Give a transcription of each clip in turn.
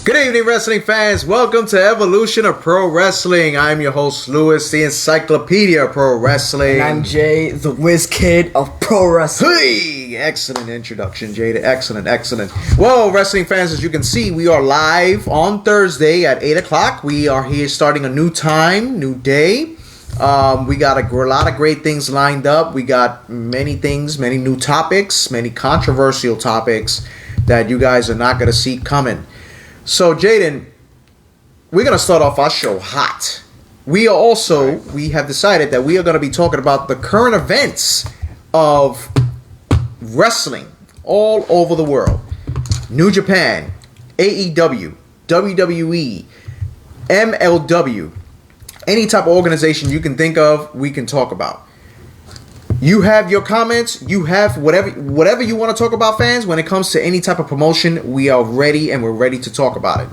Good evening, wrestling fans. Welcome to Evolution of Pro Wrestling. I'm your host, Lewis, the Encyclopedia of Pro Wrestling. And I'm Jay, the Whiz Kid of Pro Wrestling. Hey! Excellent introduction, Jada. Excellent. Well, wrestling fans, as you can see, we are live on Thursday at 8 o'clock. We are here starting a new time, new day. We got a lot of great things lined up. We got many things, many new topics, many controversial topics that you guys are not going to see coming. So, Jaden, we're going to start off our show hot. We have decided that we are going to be talking about the current events of wrestling all over the world. New Japan, AEW, WWE, MLW, any type of organization you can think of, we can talk about. You have your comments. You have whatever you want to talk about, fans. When it comes to any type of promotion, we are ready and we're ready to talk about it.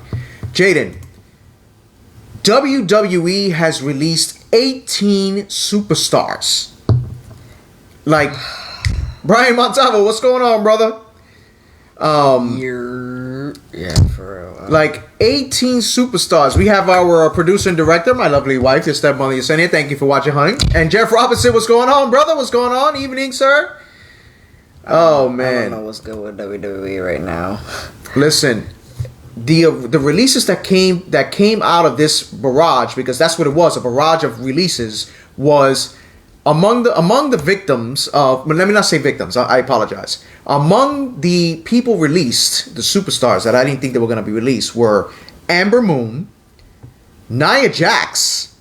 Jaden, WWE has released 18 superstars. Like, Brian Montavo, what's going on, brother? For real. Like 18 superstars. We have our producer and director, my lovely wife, your stepmother Yesenia. Thank you for watching, honey. And Jeff Robinson, what's going on, brother? What's going on? Evening, sir. Oh man, I don't know what's good with WWE right now. Listen, the releases that came out of this barrage, because that's what it was, a barrage of releases, was among the victims of, let me not say victims, I apologize. Among the people released, the superstars that I didn't think they were going to be released, were Amber Moon, Nia Jax,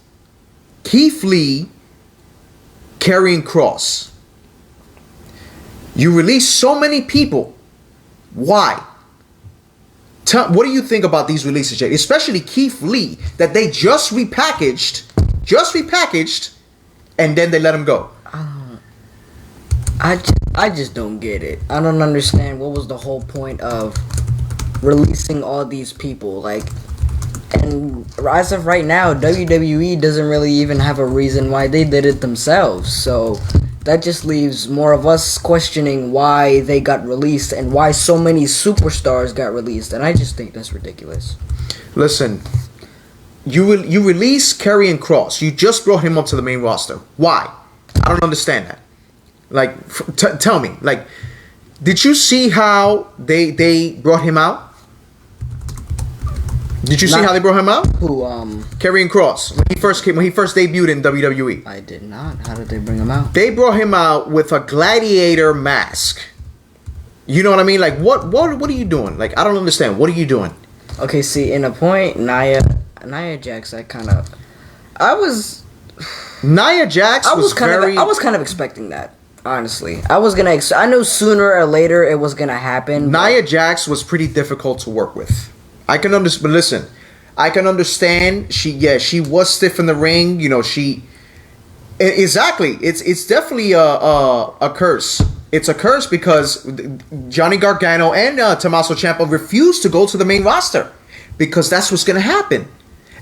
Keith Lee, Karrion Kross. You released so many people. Why? What do you think about these releases, Jay? Especially Keith Lee, that they just repackaged, and then they let him go. I just don't get it. I don't understand what was the whole point of releasing all these people. Like, and as of right now, WWE doesn't really even have a reason why they did it themselves. So that just leaves more of us questioning why they got released and why so many superstars got released. And I just think that's ridiculous. Listen, you release Karrion Kross. You just brought him up to the main roster. Why? I don't understand that. Like, tell me. Like, did you see how they brought him out? Did you see how they brought him out? Who? Karrion Kross, when he first debuted in WWE. I did not. How did they bring him out? They brought him out with a gladiator mask. You know what I mean? Like, what are you doing? Like, I don't understand. What are you doing? Okay, see, in a point, Nia Jax, Nia Jax was kind of expecting that. Honestly, I knew sooner or later it was gonna happen. Nia Jax was pretty difficult to work with. I can understand, but listen, I can understand. She was stiff in the ring. You know, exactly. It's definitely a curse. It's a curse because Johnny Gargano and Tommaso Ciampa refused to go to the main roster because that's what's gonna happen.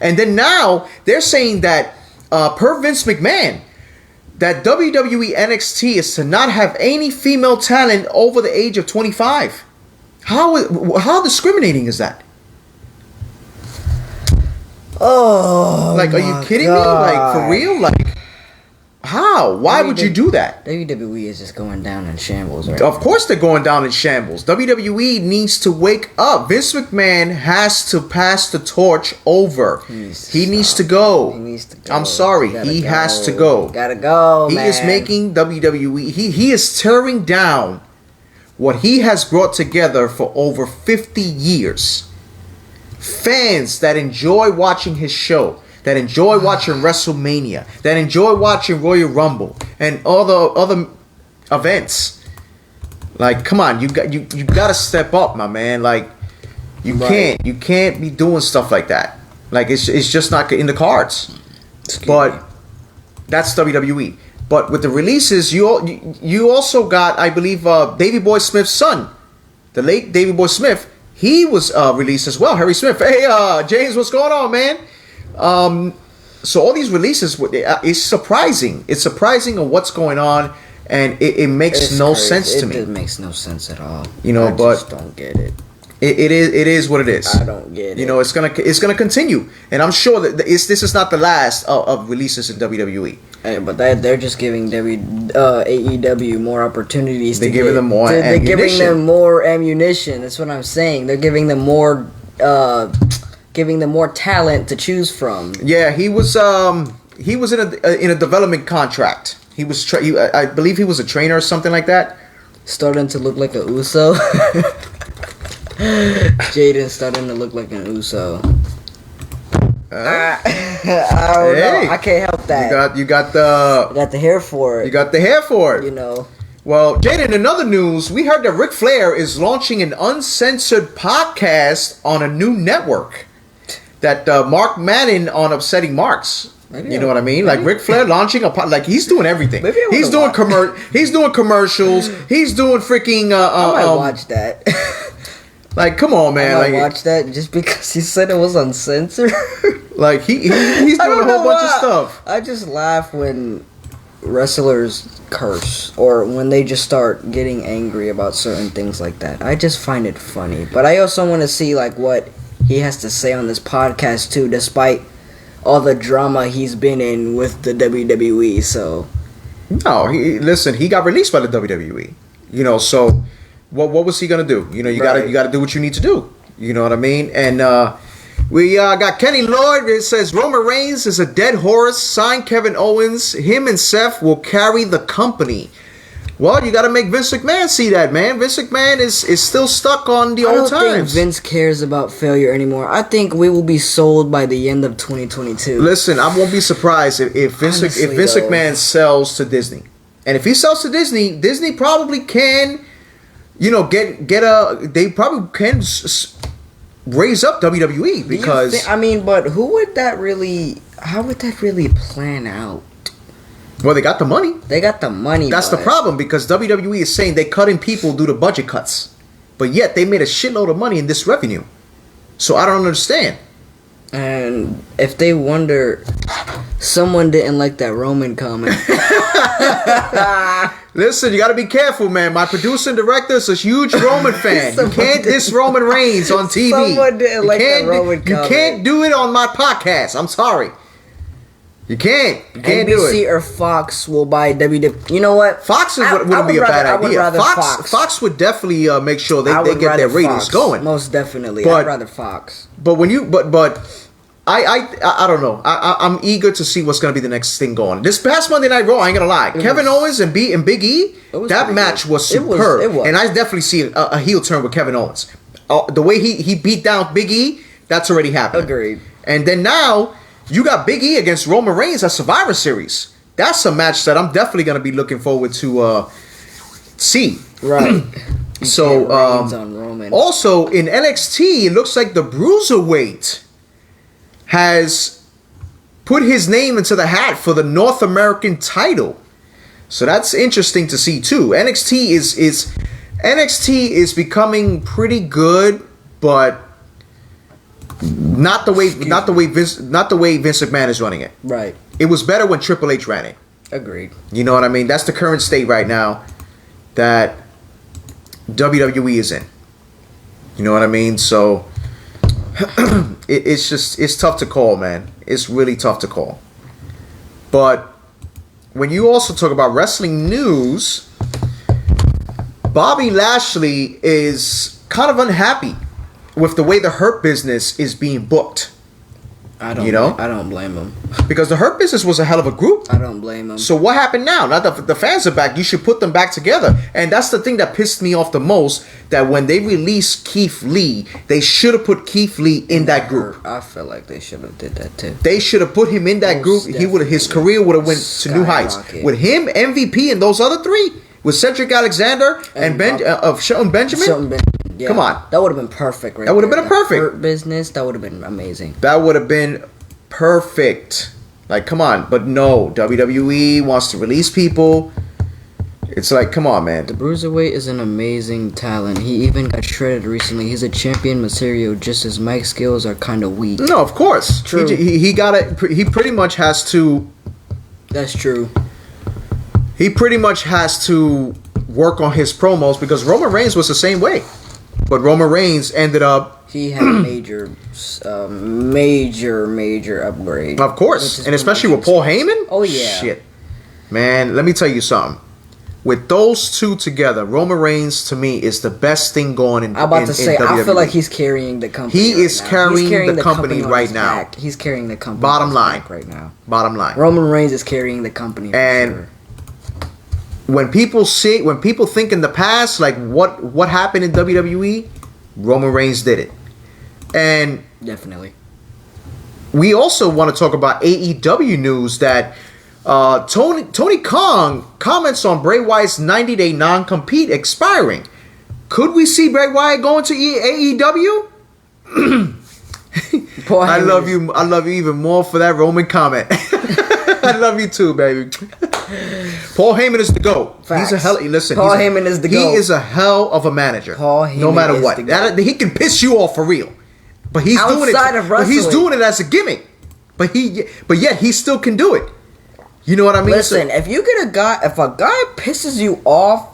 And then now they're saying that per Vince McMahon, that WWE NXT is to not have any female talent over the age of 25. How discriminating is that? Oh, like, are you kidding me? Like, for real? Like, how? Why would you do that? WWE is just going down in shambles right Of course they're going down in shambles. WWE needs to wake up. Vince McMahon has to pass the torch over. He needs to go. I'm sorry. He has to go. Gotta go, He man. is making WWE... He is tearing down what he has brought together for over 50 years. Fans that enjoy watching his show, that enjoy watching WrestleMania, that enjoy watching Royal Rumble and all the other events. Like, come on, you got to step up, my man. Like, you can't be doing stuff like that. Like, it's just not in the cards. But that's WWE. But with the releases, you also got, I believe, Davey Boy Smith's son, the late Davey Boy Smith. He was released as well. Harry Smith. Hey, James, what's going on, man? So all these releases, it's surprising. It's surprising of what's going on, and it makes no sense to me. It makes no sense at all. You know, I just don't get it. It is what it is. I don't get it. You know, it's gonna continue, and I'm sure that this is not the last of releases in WWE. Hey, but they're just giving AEW more opportunities. They're giving them more ammunition. They're giving them more ammunition. That's what I'm saying. They're giving them more talent to choose from. Yeah, he was in a development contract. He was I believe he was a trainer or something like that. Starting to look like a Uso. Jaden starting to look like an Uso. I don't know. I can't help that. You got the hair for it. You got the hair for it. You know. Well, Jaden, in other news, we heard that Ric Flair is launching an uncensored podcast on a new network. That Mark Madden on Upsetting Marks. You know what I mean? Like Ric Flair launching like he's doing everything. He's doing he's doing commercials. He's doing freaking. I might watch that. Like, come on, man! I watch that just because he said it was uncensored. Like he's doing a whole bunch of stuff. I just laugh when wrestlers curse or when they just start getting angry about certain things like that. I just find it funny, but I also want to see like what he has to say on this podcast too, despite all the drama he's been in with the WWE. So no, he got released by the WWE. You know, so what was he gonna do? You know, you gotta do what you need to do. You know what I mean? And we got Kenny Lloyd. It says Roman Reigns is a dead horse. Sign Kevin Owens. Him and Seth will carry the company. Well, you got to make Vince McMahon see that, man. Vince McMahon is still stuck on the old times. I don't think Vince cares about failure anymore. I think we will be sold by the end of 2022. Listen, I won't be surprised if Vince McMahon sells to Disney. And if he sells to Disney, Disney probably can, you know, they probably can raise up WWE because but how would that really plan out? Well, they got the money. That's the problem because WWE is saying they're cutting people due to budget cuts, but yet they made a shitload of money in this revenue. So I don't understand. And if they wonder, someone didn't like that Roman comment. Listen, you got to be careful, man. My producer and director is a huge Roman fan. You can't diss Roman Reigns on TV. Someone didn't like that Roman comment. You can't do it on my podcast. I'm sorry. You can't. You can't do it. NBC or Fox will buy WWE. You know what? Fox wouldn't be a bad idea. Fox would definitely make sure they get their ratings going. Most definitely. I'd rather Fox. But when you I don't know. I'm eager to see what's gonna be the next thing going. This past Monday Night Raw, I ain't gonna lie. Kevin Owens and Big E, that match was superb. It was. And I definitely see a heel turn with Kevin Owens. The way he beat down Big E, that's already happened. Agreed. And then now you got Big E against Roman Reigns at Survivor Series. That's a match that I'm definitely gonna be looking forward to see. Right. So also in NXT, it looks like the Bruiserweight has put his name into the hat for the North American title. So that's interesting to see too. NXT is becoming pretty good, but not the way Vince McMahon is running it. Right. It was better when Triple H ran it. Agreed. You know what I mean? That's the current state right now that WWE is in. You know what I mean? So it's tough to call, man. It's really tough to call. But when you also talk about wrestling news, Bobby Lashley is kind of unhappy with the way the Hurt Business is being booked. I don't blame him. Because the Hurt Business was a hell of a group. I don't blame him. So what happened now? Now that the fans are back, you should put them back together. And that's the thing that pissed me off the most, that when they released Keith Lee, they should have put Keith Lee in that group. I feel like they should have did that too. They should have put him in that group. His career would have went to new heights. With him, MVP, and those other three, with Cedric Alexander and Shelton Benjamin. Yeah, come on. That would have been perfect. That would have been perfect. Hurt Business, that would have been amazing. That would have been perfect. Like, come on. But no, WWE wants to release people. It's like, come on, man. The Bruiserweight is an amazing talent. He even got shredded recently. He's a champion material, just as Mike's skills are kind of weak. No, of course. True. He got it. He pretty much has to. That's true. He pretty much has to work on his promos, because Roman Reigns was the same way. But Roman Reigns ended up. He had a major upgrade. Of course, and especially with Paul Heyman. Oh yeah. Shit, man. Let me tell you something. With those two together, Roman Reigns to me is the best thing going in. I'm about to say, WWE. I feel like he's carrying the company. He is carrying the company right now. Back. He's carrying the company. Bottom line right now. Bottom line. Roman Reigns is carrying the company. And sure. when people think in the past, like what happened in WWE, Roman Reigns did it. And definitely. We also want to talk about AEW news that Tony Khan comments on Bray Wyatt's 90-day non-compete expiring. Could we see Bray Wyatt going to AEW? I love you even more for that Roman comment. I love you too, baby. Paul Heyman is the GOAT. Facts. He's a hell. Listen, Paul Heyman is the GOAT. He is a hell of a manager. Paul Heyman no matter is what, the GOAT. he can piss you off for real. But he's doing it. But he's doing it as a gimmick. But yet he still can do it. You know what I mean? Listen, if a guy pisses you off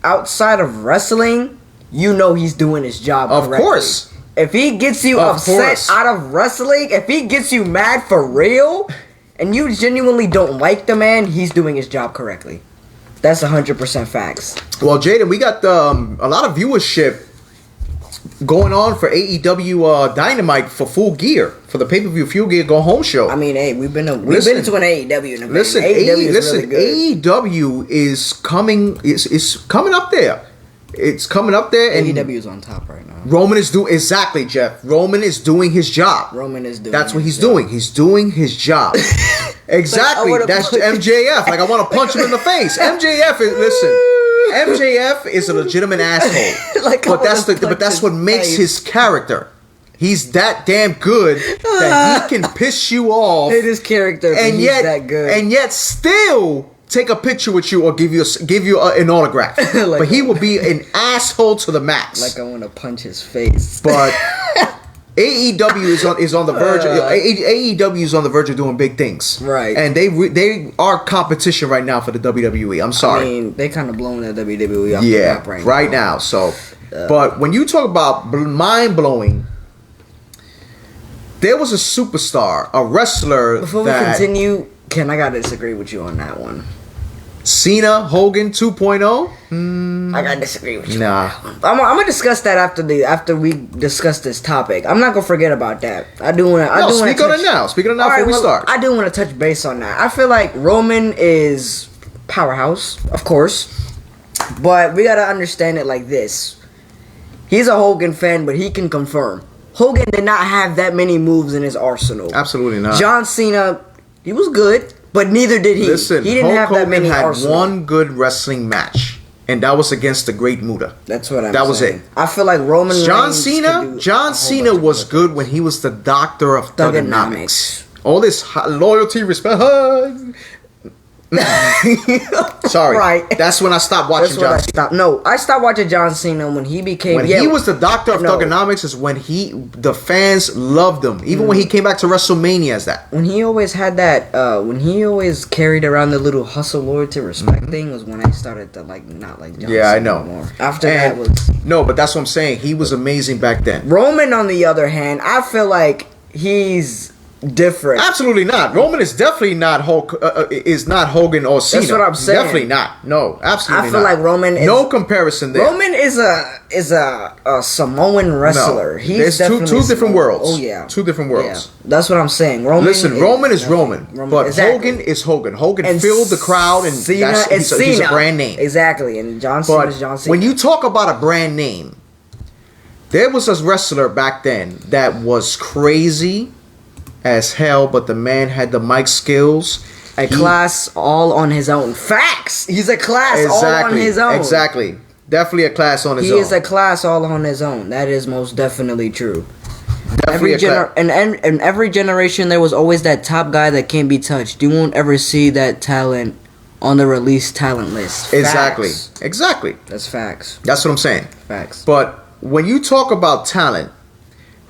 outside of wrestling, you know he's doing his job correctly. Of course. If he gets you upset out of wrestling, if he gets you mad for real, and you genuinely don't like the man, he's doing his job correctly. That's 100% facts. Well, Jaden, we got a lot of viewership going on for AEW Dynamite for Full Gear, for the pay-per-view Full Gear Go Home show. I mean, hey, we've been to an AEW in a listen, AEW is coming. It's coming up there. It's coming up there, and AEW is on top right now. Roman is doing exactly, Jeff. Roman is doing his job. That's what he's doing. He's doing his job. Exactly. That's MJF. Like I want to punch him in the face. MJF is a legitimate asshole. But that's what makes his character. He's that damn good that he can piss you off. Hate his character, and yet that good, and yet still take a picture with you or give you an autograph. But he will be an asshole to the max. Like I want to punch his face. But AEW is on the verge. AEW is on the verge of doing big things, right? And they are competition right now for the WWE. I'm sorry. I mean, they kind of blowing the WWE off the map right now. So, but when you talk about mind blowing, there was a superstar, a wrestler. Before we continue, Ken, I gotta disagree with you on that one. Cena, Hogan 2.0? I gotta disagree with you. Nah. I'm gonna discuss that after we discuss this topic. I'm not gonna forget about that. I do wanna. Speak on it now. Speak on it now before we start. I do want to touch base on that. I feel like Roman is powerhouse, of course, but we gotta understand it like this. He's a Hogan fan, but he can confirm Hogan did not have that many moves in his arsenal. Absolutely not. John Cena, he was good. But neither did he. Listen, he didn't Hulk have that many. Hogan had one good wrestling match, and that was against the Great Muta. That's what I'm saying. That was it. I feel like Roman John Cena was good when he was the doctor of thugonomics. All this loyalty, respect. Sorry. Right. That's when I stopped watching John Cena. I stopped watching John Cena when he became... When he was the doctor of thugonomics is when the fans loved him. Even when he came back to WrestleMania as that. When he always had that... when he always carried around the little hustle, loyalty, respect thing was when I started to not like John Cena I know. anymore. After that was... No, but that's what I'm saying. He was amazing back then. Roman, on the other hand, I feel like he's... different. Absolutely not. Roman is definitely not is not Hogan or Cena. That's what I'm saying. Definitely not. No, absolutely not. I feel like Roman is... No comparison there. Roman is a Samoan wrestler. No. He's definitely two different worlds. Oh, yeah. Two different worlds. Yeah. That's what I'm saying. Roman is Roman. But exactly. Hogan is Hogan. Hogan filled the crowd, and he's a brand name. Exactly. And John Cena is John Cena. When you talk about a brand name, there was a wrestler back then that was crazy as hell, but the man had the mic skills. A class all on his own. Facts! He's a class all on his own. Exactly. Definitely a class on his own. He is a class all on his own. That is most definitely true. In every generation, there was always that top guy that can't be touched. You won't ever see that talent on the release talent list. Facts. Exactly. That's facts. That's what I'm saying. Facts. But when you talk about talent,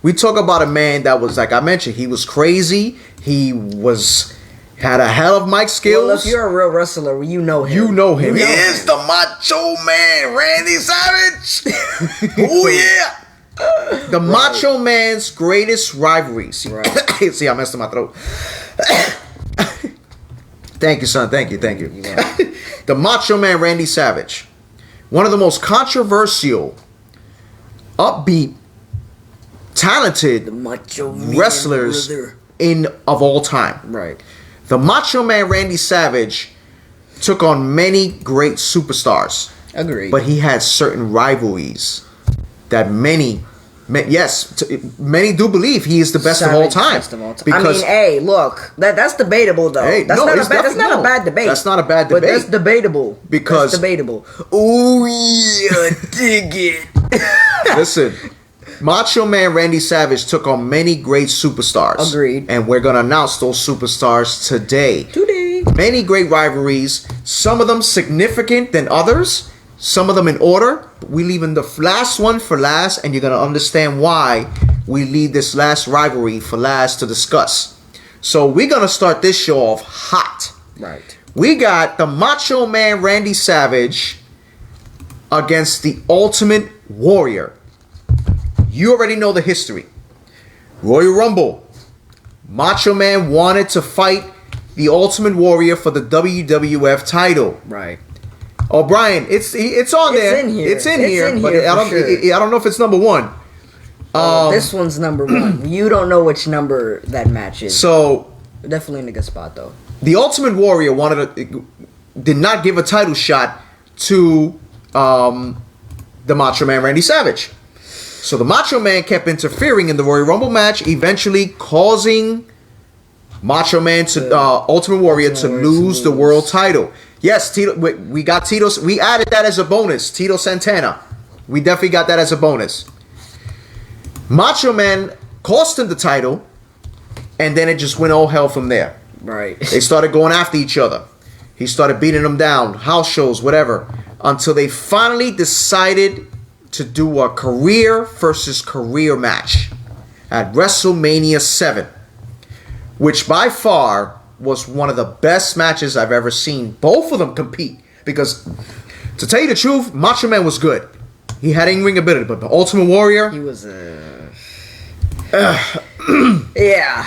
we talk about a man that was, like I mentioned, he was crazy. He was Had a hell of mic skills. Well, if you're a real wrestler, you know him. You know him. You know He is the Macho Man, Randy Savage. Oh yeah. The Macho Man's greatest rivalries. Right. See, I messed up my throat. Thank you, son. Thank you. The Macho Man, Randy Savage. One of the most controversial, upbeat, talented The Macho wrestlers brother. of all time. Right. The Macho Man Randy Savage took on many great superstars, Agreed. but he had certain rivalries that many do believe he is the best of all time. Best of all time. I mean, hey, look, that's debatable though. Hey, That's no, not it's a bad. That's not a bad debate. That's not a bad debate. But that's debatable. Because- that's debatable. Oh yeah, dig it. Listen, Macho Man Randy Savage took on many great superstars. Agreed. And we're gonna announce those superstars today. Many great rivalries. Some of them significant than others. Some of them in order. We leaving the last one for last, and you're gonna understand why we leave this last rivalry for last to discuss. So we're gonna start this show off hot. Right. We got the Macho Man Randy Savage against the Ultimate Warrior. You already know the history. Royal Rumble. Macho Man wanted to fight the Ultimate Warrior for the WWF title. Right. Oh, Brian, it's on there. in here. It's in It's here, in but here I for sure. don't know if it's number one. This one's number one. You don't know which number that match is. So Definitely in a good spot though. the Ultimate Warrior did not give a title shot to the Macho Man Randy Savage. So the Macho Man kept interfering in the Royal Rumble match, eventually causing Macho Man to Ultimate Warrior to lose the world title. Yes, Tito, we got Tito. We added that as a bonus. Tito Santana. We definitely got that as a bonus. Macho Man cost him the title, and then it just went all hell from there. Right. They started going after each other. He started beating them down, house shows, whatever, until they finally decided to do a career versus career match at WrestleMania 7, which by far was one of the best matches I've ever seen both of them compete. Because, to tell you the truth, Macho Man was good. He had in-ring ability, but the Ultimate Warrior... He was yeah.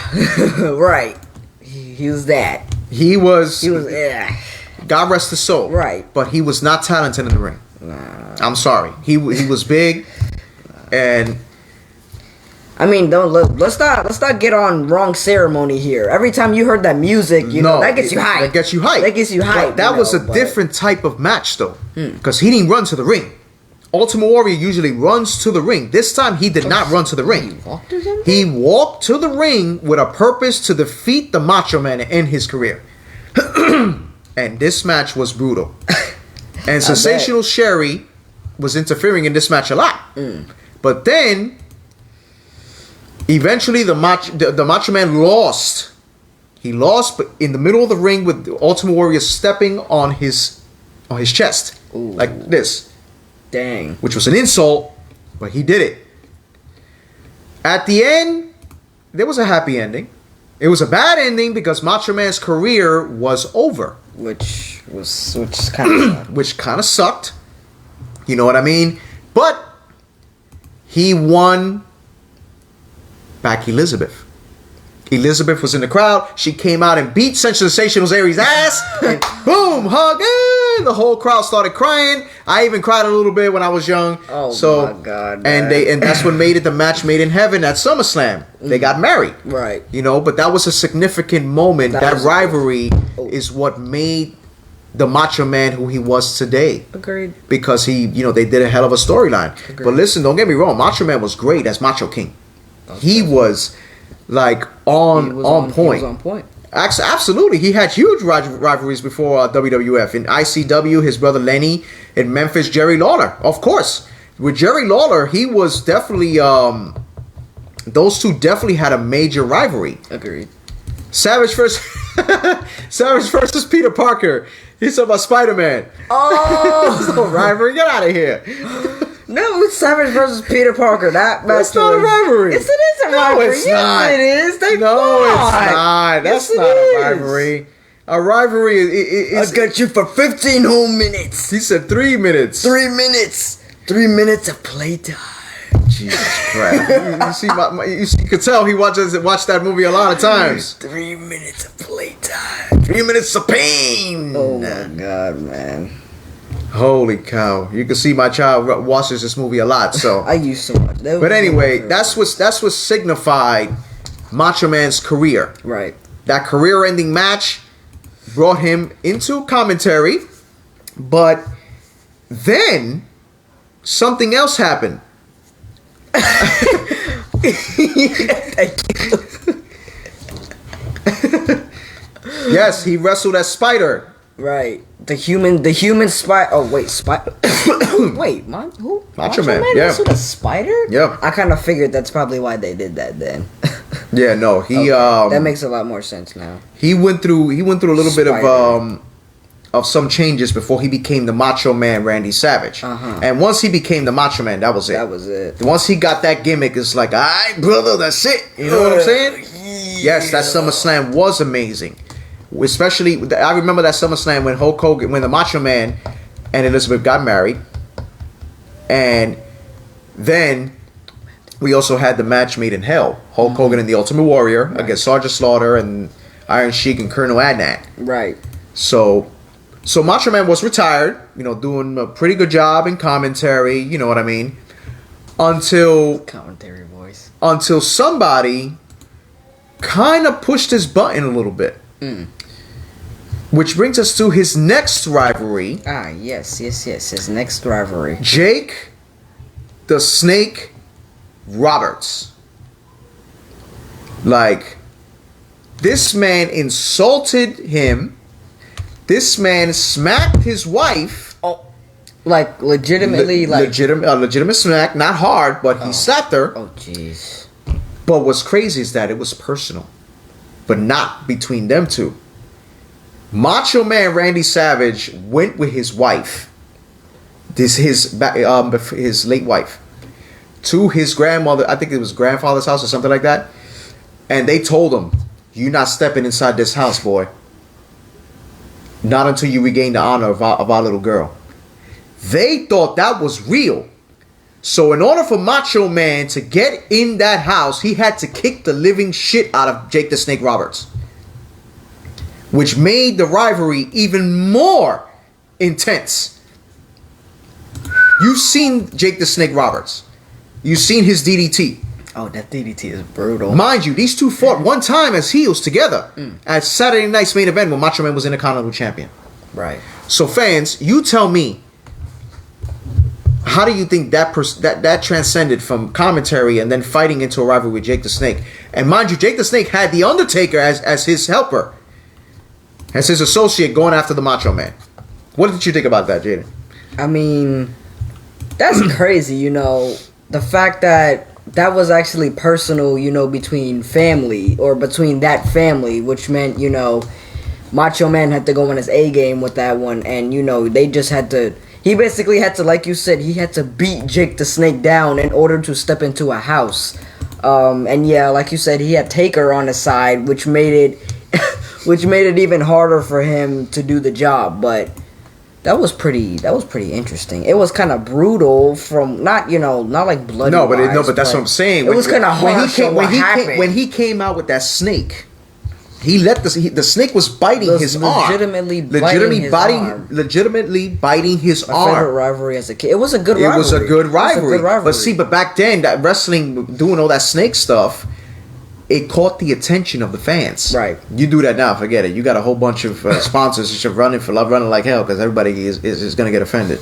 Right. He was that. He was... God rest his soul. Right. But he was not talented in the ring. Nah. I'm sorry. He was big, and... I mean, let's not get on wrong ceremony here. Every time you heard that music, that gets you hyped. That gets you hyped. That gets you hyped. But that was a different type of match, though, because he didn't run to the ring. Ultimate Warrior usually runs to the ring. This time, he did not run to the ring. He walked to the ring with a purpose to defeat the Macho Man and end his career. And this match was brutal. And Sensational Sherry was interfering in this match a lot. But then... eventually, the Macho Man lost. He lost, but in the middle of the ring with the Ultimate Warrior stepping on his chest. Ooh. Like this. Dang. Which was an insult, but he did it. At the end, there was a happy ending. It was a bad ending because Macho Man's career was over. Which kind of sucked. You know what I mean? But he won back Elizabeth. Elizabeth was in the crowd. She came out and beat Sensational Sherry's ass. And boom, hug. The whole crowd started crying. I even cried a little bit when I was young. Oh my God, man. And that's what made it the match made in heaven at SummerSlam. They got married. Right. You know, but that was a significant moment. That rivalry is what made the Macho Man who he was today. Agreed. Because they did a hell of a storyline. But listen, don't get me wrong. Macho Man was great as Macho King. He was like on point. He was on point. Absolutely. He had huge rivalries before WWF. In ICW, his brother Lenny. In Memphis, Jerry Lawler. Of course. With Jerry Lawler, he was definitely... those two definitely had a major rivalry. Agreed. Savage versus Peter Parker. He's talking about Spider-Man. Oh! Rivalry. Get out of here. No, Savage versus Peter Parker. That's not a rivalry. Yes, it is a rivalry. It's not. Yes, it is. They No, fought. it's not. That's Yes, not it a is. rivalry. A rivalry is. I got you for 15 whole minutes. He said 3 minutes. 3 minutes. 3 minutes of playtime. Jesus Christ! You could tell he watched that movie a lot of times. 3 minutes of playtime. 3 minutes of pain. Oh my god, man! Holy cow! You can see my child watches this movie a lot. So I used to watch that. But anyway, that's what signified Macho Man's career. Right. That career-ending match brought him into commentary, but then something else happened. Yes, he wrestled as Spider. Right. The human spider. Oh wait, spider. Wait, who? Macho Man, yeah. wrestled a spider? Yeah. I kind of figured that's probably why they did that then. Yeah, no, he that makes a lot more sense now. he went through a little bit Spider. of some changes before he became the Macho Man Randy Savage. Uh-huh. And once he became the Macho Man, that was it. That was it. Once he got that gimmick, it's like, all right, brother, that's it. You know what I'm saying? Yes, that SummerSlam was amazing. Especially, I remember that SummerSlam when Hulk Hogan, when the Macho Man and Elizabeth got married. And then we also had the match made in hell. Hulk Hogan and the Ultimate Warrior against Sergeant Slaughter and Iron Sheik and Colonel Adnan. Right. So Macho Man was retired, doing a pretty good job in commentary, you know what I mean? Until Commentary voice. Until somebody kind of pushed his button a little bit. Which brings us to his next rivalry. Ah, yes. His next rivalry. Jake the Snake Roberts. Like, this man insulted him. This man smacked his wife. Oh, like legitimately, legitimate smack, not hard, but he slapped her. Oh, jeez. But what's crazy is that it was personal, but not between them two. Macho Man Randy Savage went with his wife, his late wife, to his grandmother. I think it was grandfather's house or something like that, and they told him, "You're not stepping inside this house, boy. Not until you regain the honor of our little girl." They thought that was real. So in order for Macho Man to get in that house, he had to kick the living shit out of Jake the Snake Roberts. Which made the rivalry even more intense. You've seen Jake the Snake Roberts. You've seen his DDT. Oh, that DDT is brutal. Mind you, these two fought one time as heels together at Saturday night's main event when Macho Man was Intercontinental Champion. Right. So fans, you tell me, how do you think that transcended from commentary and then fighting into a rivalry with Jake the Snake? And mind you, Jake the Snake had The Undertaker as his helper, as his associate going after the Macho Man. What did you think about that, Jaden? I mean, that's crazy, the fact that was actually personal, between family or between that family, which meant, Macho Man had to go on his A game with that one, and, they just had to, he basically had to, like you said, he had to beat Jake the Snake down in order to step into a house. And yeah, like you said, he had Taker on his side, which made it even harder for him to do the job, but that was pretty interesting. It was kind of brutal from not like bloody. No, but that's what I'm saying. It was kind of harsh when he came out with that snake. He let the snake was biting his arm. Legitimately biting his My arm. favorite rivalry as a kid. It was a good rivalry. It was a good rivalry. But back then, that wrestling, doing all that snake stuff, it caught the attention of the fans. Right. You do that now, forget it. You got a whole bunch of sponsors that should running like hell because everybody is going to get offended.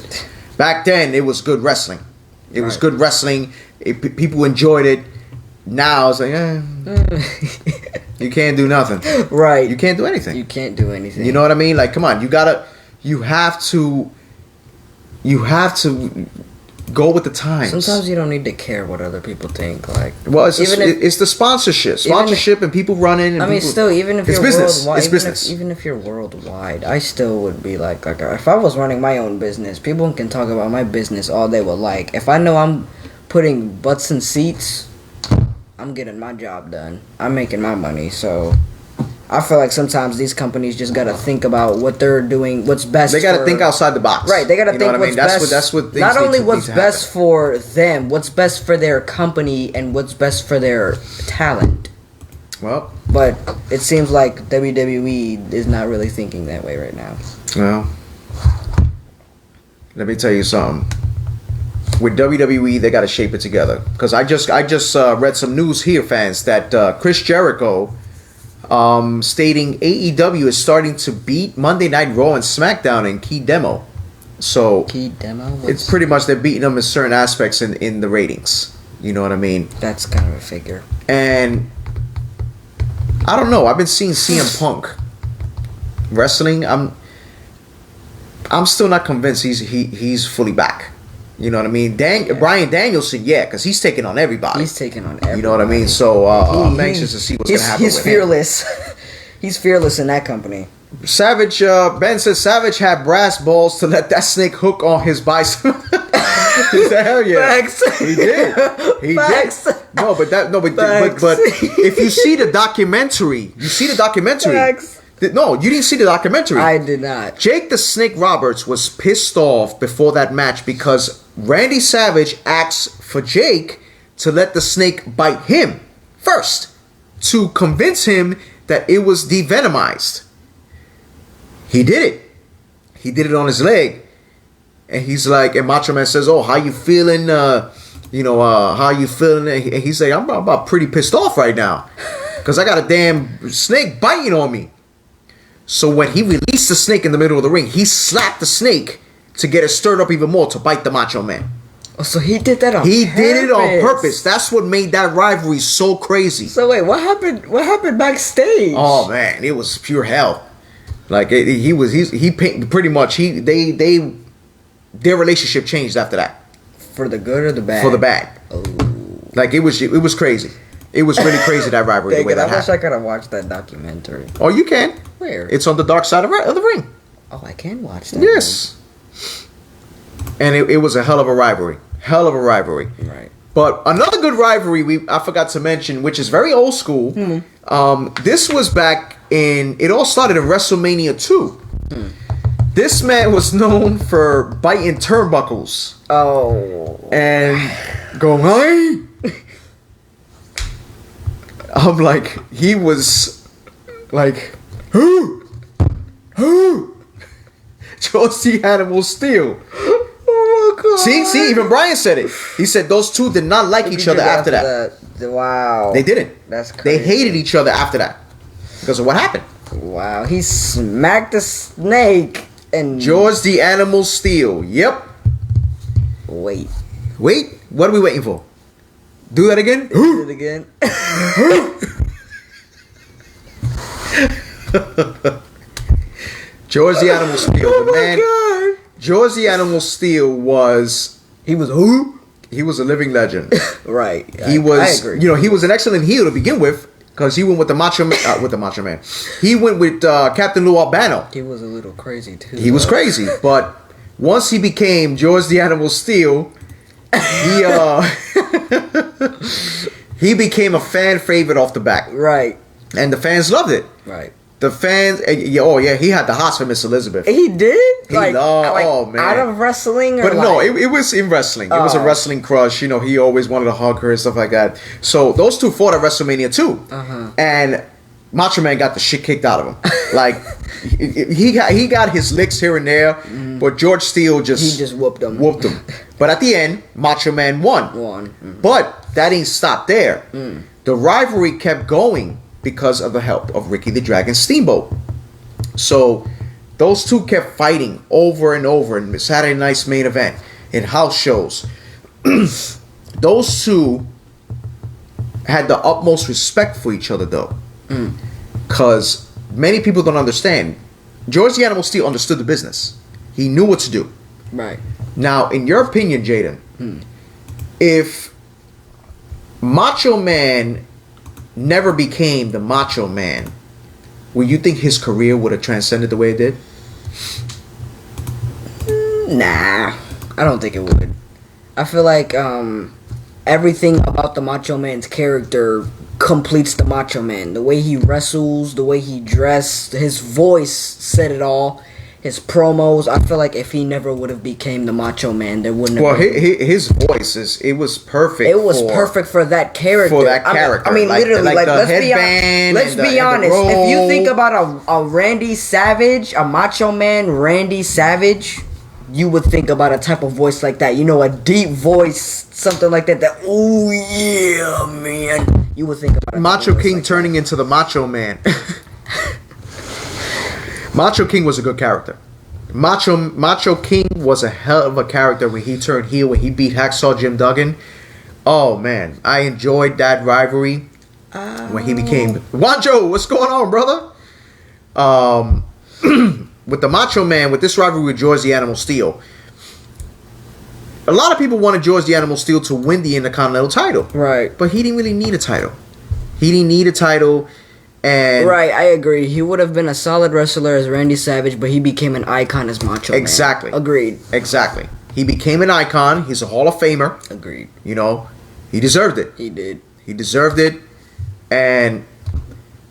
Back then, it was good wrestling. It was good wrestling. People enjoyed it. Now it's like, you can't do nothing. Right. You can't do anything. You can't do anything. You know what I mean? Like, come on. You have to Go with the times. Sometimes you don't need to care what other people think. Like, well, it's the sponsorship, and people running. And I mean, people, still, even if it's you're business. worldwide, It's business. even if you're worldwide, I still would be like, if I was running my own business, people can talk about my business all they would like. If I know I'm putting butts in seats, I'm getting my job done. I'm making my money, so. I feel like sometimes these companies just gotta think about what they're doing, what's best. They gotta think outside the box, right? They gotta think what's best. That's what. Not only what's best for them, what's best for their company, and what's best for their talent. Well, but it seems like WWE is not really thinking that way right now. Well, let me tell you something. With WWE, they gotta shape it together. Because I just read some news here, fans, that Chris Jericho. Stating AEW is starting to beat Monday Night Raw and SmackDown in key demo. So key demo? It's pretty much they're beating them in certain aspects in the ratings. You know what I mean? That's kind of a figure. And I don't know. I've been seeing CM Punk wrestling. I'm still not convinced he's fully back. You know what I mean? Bryan Danielson, yeah, because he's taking on everybody. He's taking on everybody. You know what I mean? So I'm anxious to see what's going to happen with him. He's fearless. He's fearless in that company. Savage, Ben says Savage had brass balls to let that snake hook on his bicep. He said, hell yeah. Facts. He did. He Facts. did. But if you see the documentary, Facts. No, you didn't see the documentary. I did not. Jake the Snake Roberts was pissed off before that match because Randy Savage asked for Jake to let the snake bite him first to convince him that it was devenomized. He did it. He did it on his leg. And he's like, and Macho Man says, "Oh, how you feeling? How you feeling?" And he's like, I'm about pretty pissed off right now because I got a damn snake biting on me. So when he released the snake in the middle of the ring, he slapped the snake to get it stirred up even more to bite the Macho Man. Oh, so he did that on He purpose. did it on purpose. That's what made that rivalry so crazy. So wait, what happened? What happened backstage? Oh man, it was pure hell. Like their relationship changed after that. For the good or the bad? For the bad. Oh. Like it was crazy. It was really crazy, that rivalry. The way that I wish happened. I could have watched that documentary. Oh, you can. Where? It's on the dark side of the ring. Oh, I can watch that. Yes. And it was a hell of a rivalry. Hell of a rivalry. Right. But another good rivalry I forgot to mention, which is very old school. This was back in. It all started in WrestleMania 2. This man was known for biting turnbuckles. Oh. And going, hey. I'm like, he was like, who? George the Animal Steel. Oh my god. See, even Brian said it. He said those two did not like each other after that. Wow. They didn't. That's crazy. They hated each other after that because of what happened. Wow. He smacked the snake and George the Animal Steel. Yep. Wait. What are we waiting for? Do that again? Do it again. George the Animal Steel. Oh The man. my god. George the Animal Steel was. He was who? He was a living legend. Right. He was. I agree. He was an excellent heel to begin with because he went with the Macho Man. He went with Captain Lou Albano. He was a little crazy too. He was crazy, but once he became George the Animal Steel, he became a fan favorite off the back. Right. And the fans loved it. Right. The fans, he had the hots for Miss Elizabeth. He did? He loved, oh man. Out of wrestling or But no, it was in wrestling. It was a wrestling crush. He always wanted to hug her and stuff like that. So those two fought at WrestleMania 2. And Macho Man got the shit kicked out of him. Like, he got his licks here and there, but George Steele he just whooped him. But at the end, Macho Man won. But that didn't stop there. The rivalry kept going because of the help of Ricky the Dragon Steamboat. So those two kept fighting over and over in Saturday Night's Main Event, in house shows. Those two had the utmost respect for each other, though. Because many people don't understand. George the Animal Steel understood the business. He knew what to do. Right. Now, in your opinion, Jaden, if Macho Man never became the Macho Man, will you think his career would have transcended the way it did? Nah, I don't think it would. I feel like everything about the Macho Man's character completes the Macho Man. The way he wrestles, the way he dressed, his voice said it all. His promos, I feel like if he never would have became the Macho Man, there wouldn't have Well, his voice it was perfect. It was perfect for that character. For that character. I mean, literally, like the let's be honest. If you think about a Randy Savage, a Macho Man Randy Savage, you would think about a type of voice like that. You know, a deep voice, something like that. That, oh yeah, man. You would think about Macho King like turning into the Macho Man. Macho King was a good character. Macho King was a hell of a character when he turned heel, when he beat Hacksaw Jim Duggan. Oh man, I enjoyed that rivalry when he became Wancho. What's going on, brother? With the Macho Man, with this rivalry with George the Animal Steel, a lot of people wanted George the Animal Steel to win the Intercontinental title, right? But he didn't really need a title. He didn't need a title. And right, I agree. He would have been a solid wrestler as Randy Savage, but he became an icon as Macho Man. Exactly. Agreed. Exactly. He became an icon. He's a Hall of Famer. Agreed. You know, he deserved it. He did. He deserved it. And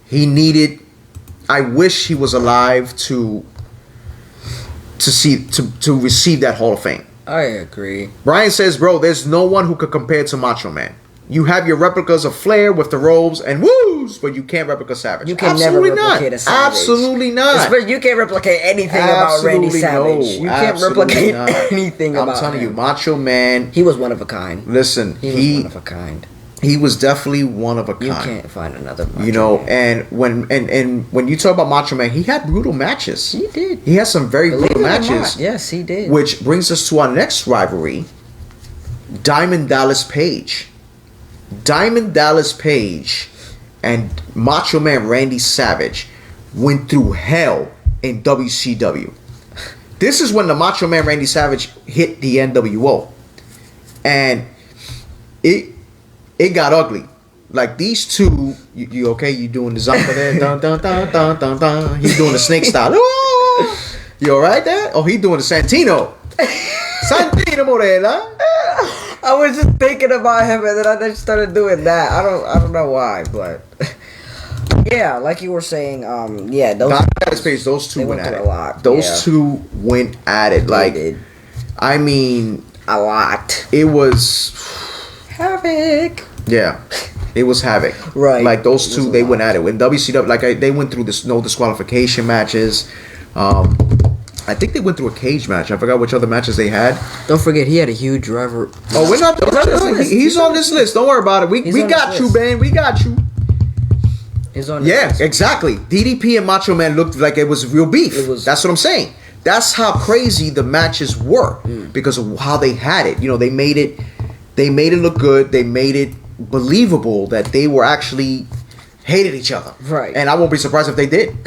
he needed... I wish he was alive to receive that Hall of Fame. I agree. Brian says, bro, there's no one who could compare to Macho Man. You have your replicas of Flair with the robes and woos, but you can't replicate Savage. You can never replicate a Savage. Absolutely not. You can't replicate anything about Randy Savage. You can't replicate anything about him. I'm telling you, Macho Man. He was one of a kind. Listen, he was one of a kind. He was definitely one of a kind. You can't find another Macho Man. And when you talk about Macho Man, he had brutal matches. He did. He had some very brutal matches. Yes, he did. Which brings us to our next rivalry, Diamond Dallas Page. Diamond Dallas Page and Macho Man Randy Savage went through hell in WCW. This is when the Macho Man Randy Savage hit the NWO. And it got ugly. Like these two, you okay? You doing the Zampa there? Dun, dun, dun, dun, dun, dun. He's doing the snake style. Oh, you alright there? Oh, he doing the Santino. Santino Morella. I was just thinking about him, and then I just started doing that. I don't know why, but yeah, like you were saying, yeah, those two went at it. A lot. Those two went at it. Like, I mean, a lot. It was havoc. Yeah, it was havoc. Right. Like those two, they went at it. In WCW, like they went through this no disqualification matches. I think they went through a cage match. I forgot which other matches they had. Don't forget, he had a huge rivalry. Oh, we're not. He's on this list. Don't worry about it. We got you, man. We got you. He's on. Yeah, list. Exactly. DDP and Macho Man looked like it was real beef. That's what I'm saying. That's how crazy the matches were because of how they had it. You know, they made it look good. They made it believable that they were actually hated each other. Right. And I won't be surprised if they did.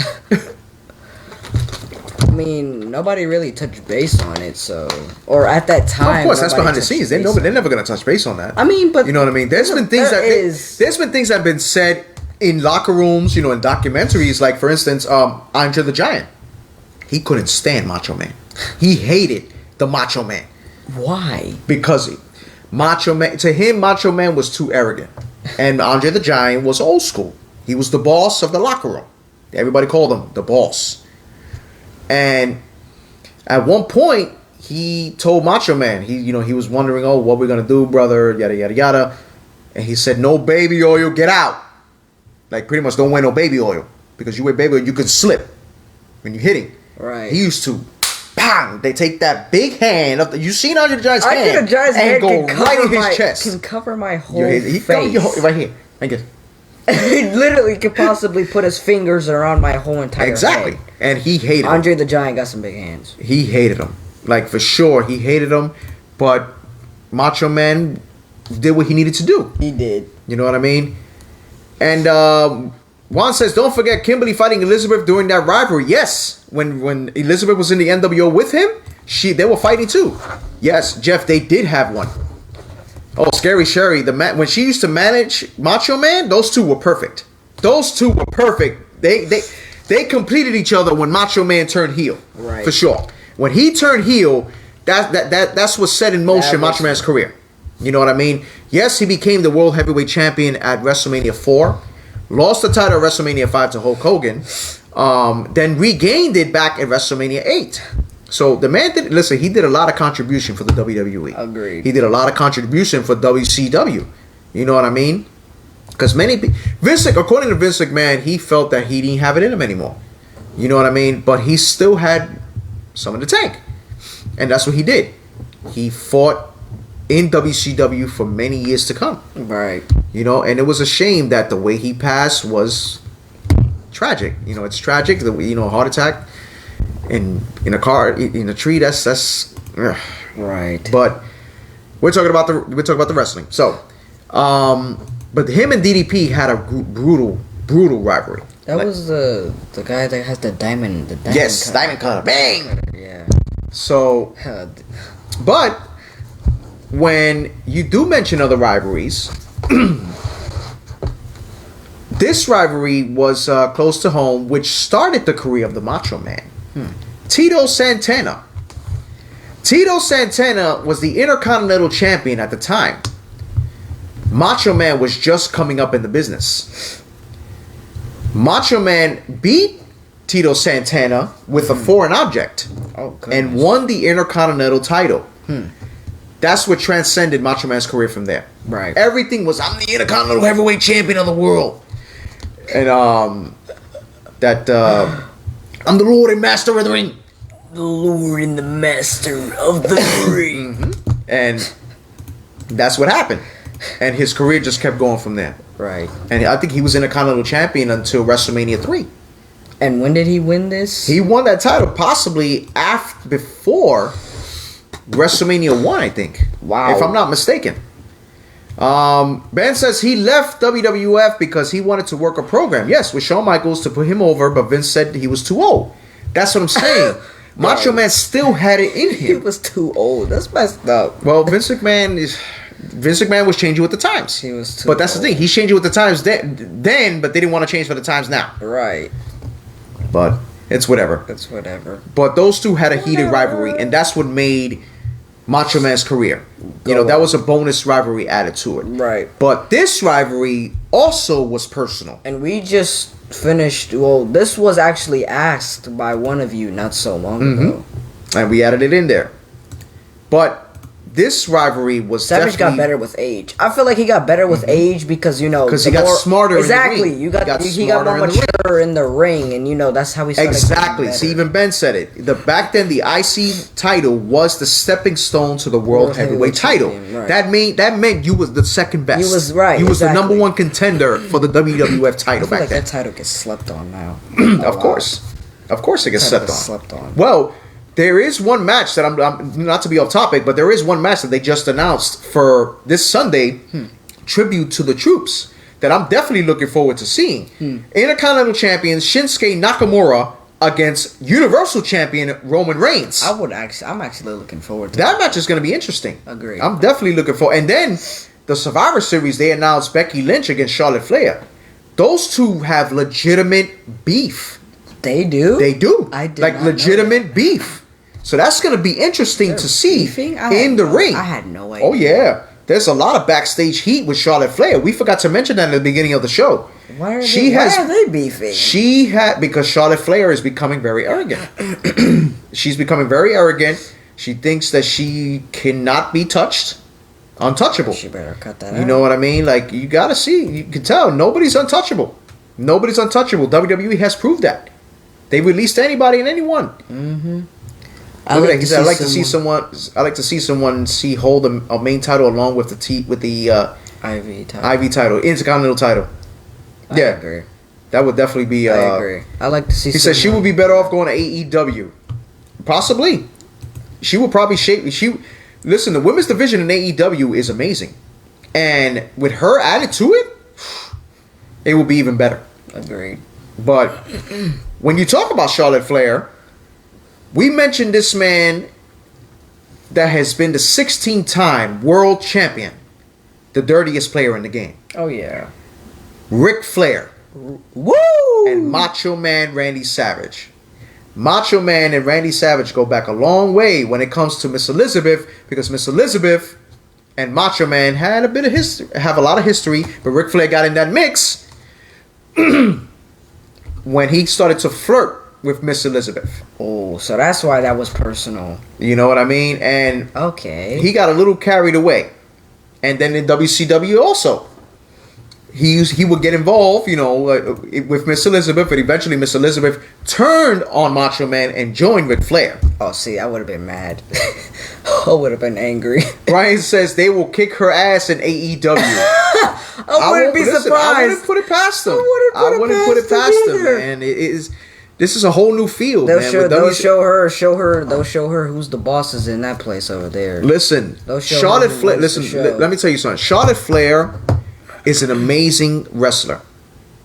I mean, nobody really touched base on it, so... Or at that time... Well, of course, that's behind the scenes. They're never going to touch base on that. I mean, but... You know what I mean? There's been things that have been said in locker rooms, you know, in documentaries. Like, for instance, Andre the Giant. He couldn't stand Macho Man. He hated the Macho Man. Why? Because Macho Man... To him, Macho Man was too arrogant. And Andre the Giant was old school. He was the boss of the locker room. Everybody called him the boss. And at one point, he told Macho Man, he was wondering, oh, what we're gonna do, brother, yada yada yada, and he said, no baby oil, get out. Like pretty much, don't wear no baby oil because you wear baby oil, you can slip when you're hitting. Right. He used to, bang. They take that big hand of you seen Andre the Giant's hand, Andre the Giant's hand go right in his chest. Can cover my whole face. Right here. I guess. He literally could possibly put his fingers around my whole entire head. And he hated Andre the Giant got some big hands. He hated him. Like, for sure, he hated him. But Macho Man did what he needed to do. He did. You know what I mean? And Juan says, don't forget Kimberly fighting Elizabeth during that rivalry. Yes. When Elizabeth was in the NWO with him, They were fighting too. Yes, Jeff, they did have one. Oh, Scary Sherry, when she used to manage Macho Man, those two were perfect. Those two were perfect. They completed each other when Macho Man turned heel. Right. For sure. When he turned heel, that's what set in motion Macho Man's career. You know what I mean? Yes, he became the World Heavyweight Champion at WrestleMania 4. Lost the title at WrestleMania 5 to Hulk Hogan. Then regained it back at WrestleMania 8. So the man he did a lot of contribution for the WWE. Agreed. He did a lot of contribution for WCW. You know what I mean? Because according to Vince McMahon, he felt that he didn't have it in him anymore. You know what I mean? But he still had some in the tank. And that's what he did. He fought in WCW for many years to come. Right. You know, and it was a shame that the way he passed was tragic. You know, it's tragic. Heart attack in a car, in a tree. That's right. But we're talking about the wrestling. So, but him and DDP had a brutal rivalry. That was the guy that has the diamond. Yes, diamond cutter. Bang. Yeah. So, but when you do mention other rivalries, this rivalry was close to home, which started the career of the Macho Man. Tito Santana. Tito Santana was the Intercontinental Champion at the time. Macho Man was just coming up in the business. Macho Man beat Tito Santana with a foreign object and won the Intercontinental title. That's what transcended Macho Man's career from there. Right. Everything was, I'm the Intercontinental Heavyweight Champion of the world. And I'm the Lord and Master of the Ring. The Lord and the Master of the Ring. And that's what happened. And his career just kept going from there. Right. And I think he was Intercontinental Champion until WrestleMania 3. And when did he win this? He won that title possibly before WrestleMania 1, I think. Wow. If I'm not mistaken. Ben says he left WWF because he wanted to work a program. Yes, with Shawn Michaels to put him over, but Vince said he was too old. That's what I'm saying. Macho Man still had it in him. He was too old. That's messed up. Well, Vince McMahon was changing with the times. He was too But that's old. the thing. He's changing with the times then, but they didn't want to change for the times now. Right. But it's whatever. It's whatever. But those two had a heated rivalry, and that's what made Macho Man's career. That was a bonus rivalry added to it. Right. But this rivalry also was personal. And we just finished, this was actually asked by one of you not so long ago. And we added it in there. But this rivalry was Savage got better with age. I feel like he got better with age because because he got smarter. Exactly. In the ring. He got more mature in the ring, and that's how he started. Exactly. See, even Ben said it. Back then, the IC title was the stepping stone to the World Heavyweight title. Right. That meant you was the second best. He was right. You was the number one contender for the WWF title back then. That title gets slept on now. Of course, it gets slept on. Well. There is one match that I'm not to be off topic, but there is one match that they just announced for this Sunday, tribute to the troops, that I'm definitely looking forward to seeing. Intercontinental Champion Shinsuke Nakamura against Universal Champion Roman Reigns. I'm actually looking forward to that match is going to be interesting. Agreed. I'm definitely looking forward. And then the Survivor Series, they announced Becky Lynch against Charlotte Flair. Those two have legitimate beef. They do? They do. I did like not legitimate beef. So that's going to be interesting to see in the ring. I had no idea. Oh, yeah. There's a lot of backstage heat with Charlotte Flair. We forgot to mention that at the beginning of the show. Why are they beefing? Because Charlotte Flair is becoming very arrogant. She's becoming very arrogant. She thinks that she cannot be touched. Untouchable. She better cut that out. You know what I mean? Like, you got to see. You can tell. Nobody's untouchable. WWE has proved that. They released anybody and anyone. I like to see someone hold a main title along with the IV title, Intercontinental title. I agree. That would definitely be. I agree. I like to see. He said she would be better off going to AEW. Possibly, she would probably shape. Listen, the women's division in AEW is amazing, and with her added to it, it will be even better. Agreed. But when you talk about Charlotte Flair. We mentioned this man that has been the 16-time world champion, the dirtiest player in the game. Oh yeah. Ric Flair. Woo! And Macho Man Randy Savage. Macho Man and Randy Savage go back a long way when it comes to Miss Elizabeth, because Miss Elizabeth and Macho Man had a bit of history, have a lot of history, but Ric Flair got in that mix when he started to flirt with Miss Elizabeth. Oh, so that's why that was personal. You know what I mean? And okay, he got a little carried away. And then in WCW also, he would get involved, you know, with Miss Elizabeth, but eventually Miss Elizabeth turned on Macho Man and joined Ric Flair. Oh, see, I would have been mad. I would have been angry. Brian says they will kick her ass in AEW. I wouldn't be surprised. I wouldn't put it past them. I wouldn't put it past them, man. This is a whole new field, man. They'll show her who's the bosses in that place over there. Listen, Charlotte Flair. Listen, let me tell you something. Charlotte Flair is an amazing wrestler,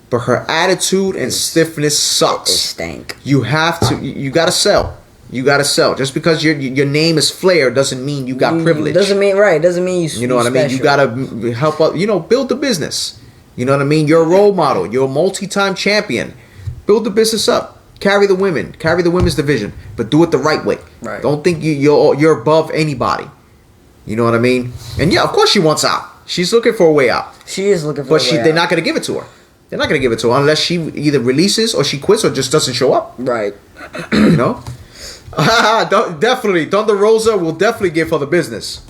but her attitude and stiffness sucks. It stank. You gotta sell. You gotta sell. Just because your name is Flair doesn't mean you got privilege. Doesn't mean you. You know what I mean? You gotta help out. You know, build the business. You know what I mean? You're a role model. You're a multi-time champion. Build the business up. Carry the women. Carry the women's division, but do it the right way. Right. Don't think you're above anybody. You know what I mean? And yeah, of course she wants out. She's looking for a way out. She is looking for a way out. But they're not going to give it to her. They're not going to give it to her unless she either releases or she quits or just doesn't show up. Right. You know? Definitely. Thunder Rosa will definitely give her the business.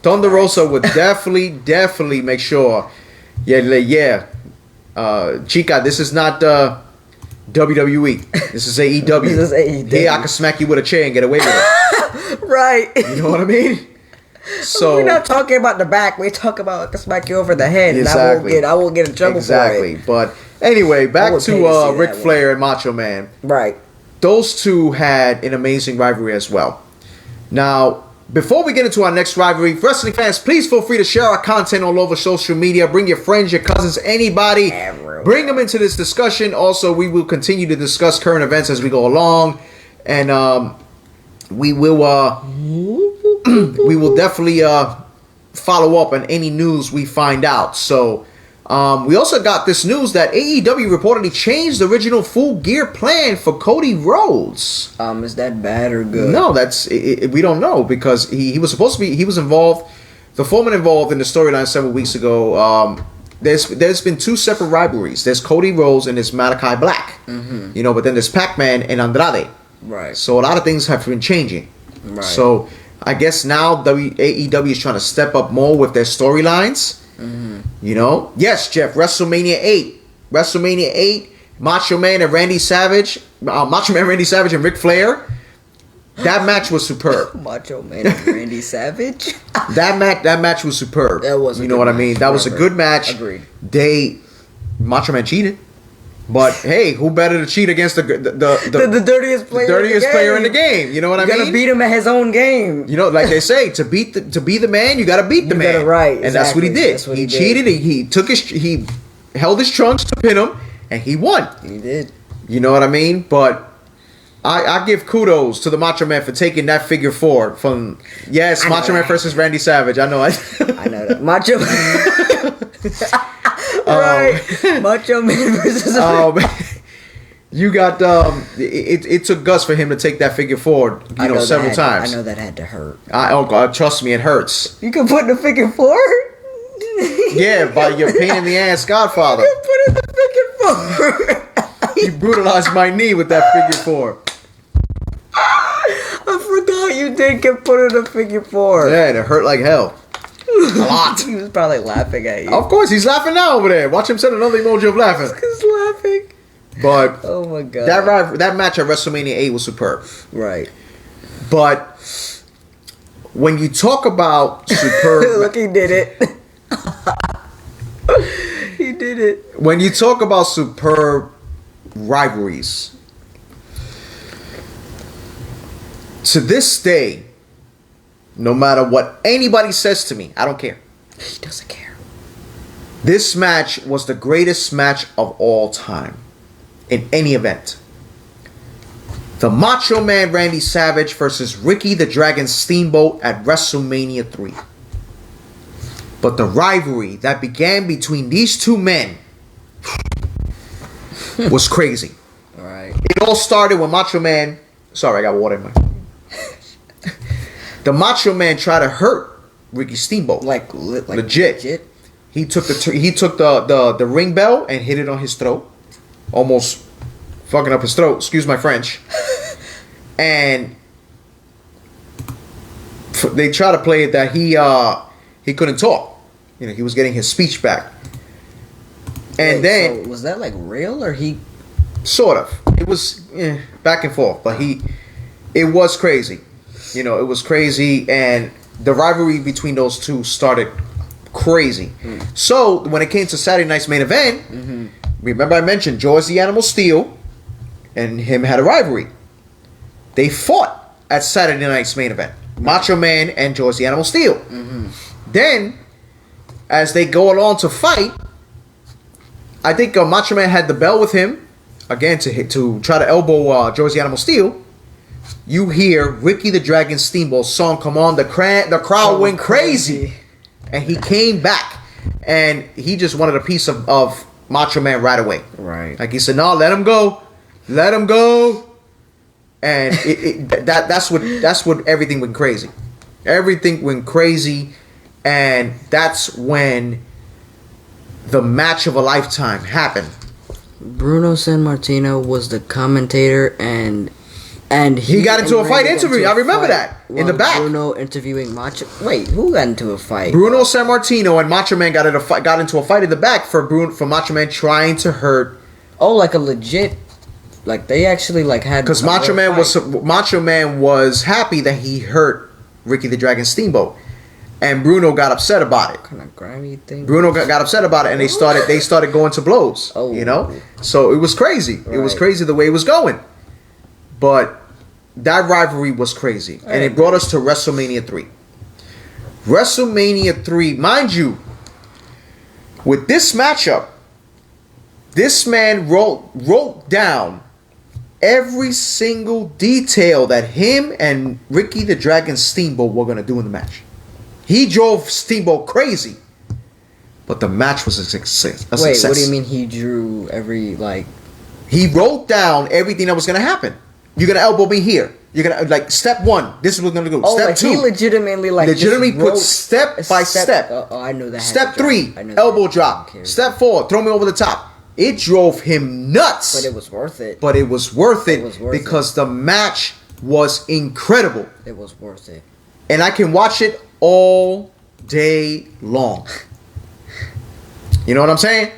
Thunder Rosa would definitely make sure. Yeah. Chica, this is not WWE. This is AEW. This is AEW. Here, I can smack you with a chair and get away with it. Right. You know what I mean? So we're not talking about the back. We're talking about I can smack you over the head. Exactly. And I won't get in trouble for it. But anyway, back to Ric Flair and Macho Man. Right. Those two had an amazing rivalry as well. Now, before we get into our next rivalry, wrestling fans, please feel free to share our content all over social media. Bring your friends, your cousins, anybody. Everyone. Bring them into this discussion. Also, we will continue to discuss current events as we go along. And we will definitely follow up on any news we find out. So we also got this news that AEW reportedly changed the original Full Gear plan for Cody Rhodes. Is that bad or good? No, we don't know, because he was supposed to be. He was involved. The Foreman involved in the storyline several weeks ago. There's been two separate rivalries. There's Cody Rhodes and there's Malachi Black. Mm-hmm. You know, but then there's Pac-Man and Andrade. Right. So a lot of things have been changing. Right. So I guess now AEW is trying to step up more with their storylines. Mm-hmm. You know? Yes, Jeff, WrestleMania 8. WrestleMania 8, Macho Man and Randy Savage. Macho Man, Randy Savage and Ric Flair. That match was superb. Macho Man and Randy Savage? That match was superb. That was You know what I mean? That was a good match. Agreed. Macho Man cheated. But hey, who better to cheat against the dirtiest player in the game? You know what I mean? You gotta beat him at his own game. You know, like they say, to be the man, you gotta beat the man. Got it right, and that's what he did. He cheated. He held his trunks to pin him, and he won. He did. You know what I mean? But I give kudos to the Macho Man for taking that figure 4 from Macho Man versus Randy Savage. I know. I know that Macho. Right, Macho Man versus. You got it took guts for him to take that figure 4, several times. I know that had to hurt. Oh God, trust me, it hurts. You can put in the figure 4. Yeah, by your pain in the ass Godfather. You can put in the figure 4. You brutalized my knee with that figure 4. I forgot you did get put in a figure 4. Yeah, and it hurt like hell. A lot. He was probably laughing at you. Of course, he's laughing now over there. Watch him send another emoji of laughing. He's laughing. But oh my God, that match at WrestleMania 8 was superb. Right. But when you talk about superb, look, he did it. He did it. When you talk about superb rivalries, to this day, no matter what anybody says to me, I don't care. He doesn't care. This match was the greatest match of all time in any event. The Macho Man Randy Savage versus Ricky the Dragon Steamboat at WrestleMania 3. But the rivalry that began between these two men was crazy. Right. It all started when Macho Man... Sorry, I got water in my... The Macho Man tried to hurt Ricky Steamboat. Like legit. He took the ring bell and hit it on his throat. Almost fucking up his throat. Excuse my French. And they try to play it that he couldn't talk. You know, he was getting his speech back. And then so was that like real or he? Sort of. It was back and forth, but it was crazy. You know, it was crazy, and the rivalry between those two started crazy. So when it came to Saturday night's main event, remember I mentioned George the Animal Steel and him had a rivalry. They fought at Saturday night's main event. Macho Man and George the Animal Steel. Then, as they go along to fight, I think Macho Man had the bell with him again to try to elbow George the Animal Steel. You hear Ricky the Dragon Steamboat song come on. The crowd went crazy, and he came back, and he just wanted a piece of Macho Man right away. Right. Like he said, "No, let him go, let him go." And that's what everything went crazy. Everything went crazy, and that's when the match of a lifetime happened. Bruno Sammartino was the commentator, and he got into a fight interview. I remember that in the back. Bruno interviewing Macho. Wait, who got into a fight? Bruno Sammartino and Macho Man got into a fight in the back for Macho Man trying to hurt. Oh, like a legit. Like they actually like had. Because Macho Man was happy that he hurt Ricky the Dragon Steamboat, and Bruno got upset about it. Kind of grimy thing. Bruno got upset about it, and they started going to blows. Oh. You know, so it was crazy. Right. It was crazy the way it was going, but that rivalry was crazy, and it brought us to WrestleMania 3. WrestleMania 3, mind you, with this matchup, this man wrote down every single detail that him and Ricky the Dragon Steamboat were going to do in the match. He drove Steamboat crazy, but the match was a success. Wait, what do you mean he drew every, like... He wrote down everything that was going to happen. You're going to elbow me here. You're going to, like, step 1, this is what we're going to do. Oh, step like 2. he legitimately put step by step. Oh, I knew that. Step 3, elbow drop. Step 4, throw me over the top. It drove him nuts. But it was worth it. Because the match was incredible. It was worth it. And I can watch it all day long. You know what I'm saying?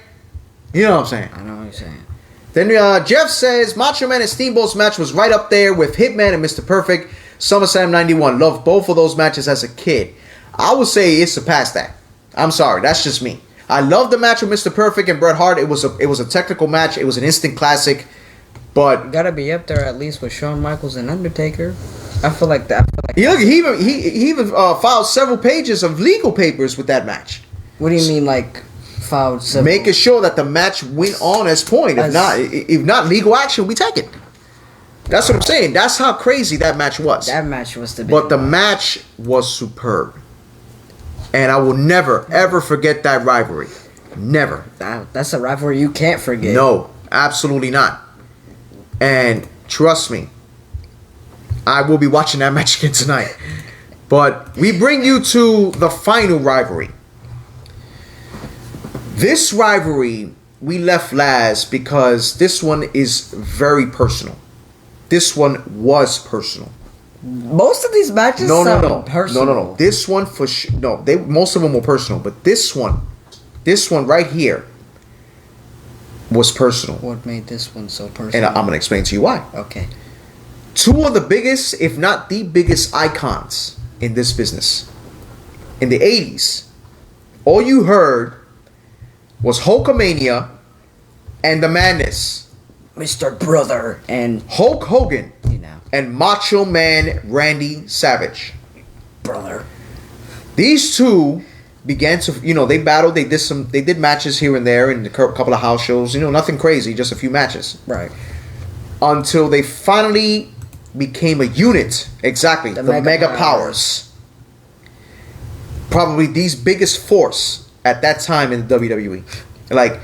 You know what I'm saying? I know what you're saying. Then Jeff says, Macho Man and Steamboat's match was right up there with Hitman and Mr. Perfect. SummerSlam 91. Loved both of those matches as a kid. I would say it surpassed that. I'm sorry. That's just me. I love the match with Mr. Perfect and Bret Hart. It was a technical match. It was an instant classic. But you gotta be up there at least with Shawn Michaels and Undertaker. I feel like that. He even filed several pages of legal papers with that match. What do you mean, like filed several? Making sure that the match went on as point. If not legal action, we take it. That's what I'm saying. That's how crazy that match was. That match was the big But the match was superb. And I will never, ever forget that rivalry. Never. That's a rivalry you can't forget. No, absolutely not. And trust me, I will be watching that match again tonight. But we bring you to the final rivalry. This rivalry we left last because this one is very personal. This one was personal. Most of these matches personal. No. This one for sure. No, most of them were personal, but this one right here was personal. What made this one so personal? And I'm gonna explain to you why. Okay. Two of the biggest, if not the biggest, icons in this business. In the 80s, all you heard was Hulkamania and the Madness. Mr. Brother and Hulk Hogan. You know. And Macho Man Randy Savage. Brother. These two began to, they battled. They did matches here and there in a couple of house shows. Nothing crazy, just a few matches. Right. until they finally became a unit. Exactly, the Mega Powers. Probably the biggest force at that time in the WWE. Like,